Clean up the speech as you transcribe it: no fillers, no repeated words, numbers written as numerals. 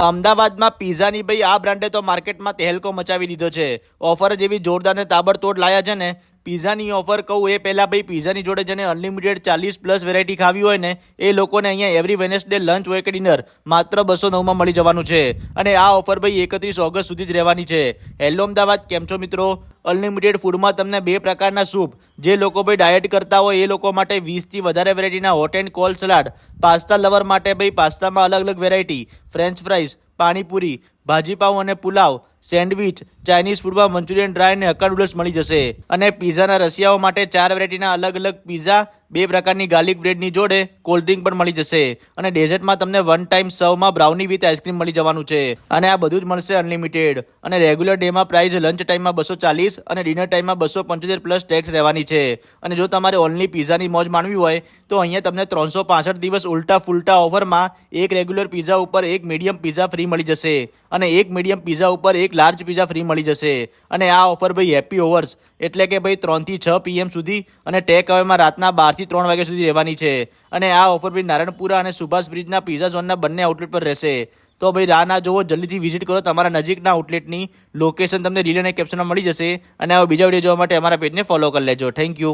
અમદાવાદમાં પીઝાની ભાઈ આ બ્રાન્ડે તો માર્કેટમાં તહેલકો મચાવી દીધો છે। ઓફર જેવી જોરદાર ને તાબડતોડ લાયા છે ને। પીઝાની ઓફર કહું એ પહેલાં ભાઈ પીઝાની જોડે જેને અનલિમિટેડ 40+ વેરાયટી ખાવી હોય ને એ લોકોને અહીંયા એવરી વેનસડે લંચ હોય કે ડિનર માત્ર 209માં મળી જવાનું છે। અને આ ઓફર ભાઈ 31 ઓગસ્ટ સુધી જ રહેવાની છે। હેલો અમદાવાદ, કેમ છો મિત્રો? અનલિમિટેડ ફૂડમાં તમને 2 પ્રકારના સૂપ, જે લોકો ભાઈ ડાયટ કરતા હોય એ લોકો માટે 20થી વધારે વેરાયટીના hot and cold salad, pasta lover માટે ભાઈ પાસ્તામાં અલગ અલગ વેરાયટી, ફ્રેન્ચ ફ્રાઈઝ, પાણીપુરી, ભાજીપાઉં અને પુલાવ, સેન્ડવિચ, ચાઇનીઝ ફૂડમાં મંચુરિયન ડ્રાય અને હક્કા નૂડલ્સ મળી જશે। અને પીઝાના રસિયાઓ માટે 4 વેરાયટીના અલગ અલગ પીઝા, 2 પ્રકારની ગાર્લિક બ્રેડની જોડે કોલ્ડ ડ્રિંક પણ મળી જશે। અને ડેઝર્ટમાં તમને વન ટાઈમ સર્વમાં બ્રાઉની વિથ આઈસ્ક્રીમ મળી જવાનું છે। અને આ બધું જ મળશે અનલિમિટેડ। અને રેગ્યુલર ડેમાં પ્રાઇસ લંચ ટાઈમમાં 240 અને ડિનર ટાઈમમાં 275 પ્લસ ટેક્સ રહેવાની છે। અને જો તમારે ઓનલી પીઝાની મોજ માણવી હોય તો અહીંયા તમને 365 દિવસ ઉલટા ફૂલટા ઓફરમાં એક રેગ્યુલર પીઝા ઉપર એક મીડિયમ પીઝા ફ્રી મળી જશે અને એક મીડિયમ પીઝા ઉપર એક લાર્જ પીઝા ફ્રી મળી જશે। અને આ ઓફર ભાઈ હેપી ઓવર્સ એટલે કે ભાઈ 3 થી 6 PM સુધી અને ટેક અવેમાં રાતના 12 થી 3 વાગ્યા સુધી રહેવાની છે। અને આ ઓફર ભાઈ નારણપુરા અને સુભાષ બ્રિજના પીઝા ઝોનના બંને આઉટલેટ પર રહેશે। તો ભાઈ રાહ ના જોવો, જલ્દીથી વિઝિટ કરો તમારા નજીકના આઉટલેટની। લોકેશન તમને રીલ અને કેપ્શનમાં મળી જશે। અને આ બીજા વિડીયો જોવા માટે અમારા પેજને ફોલો કરી લેજો। Thank you.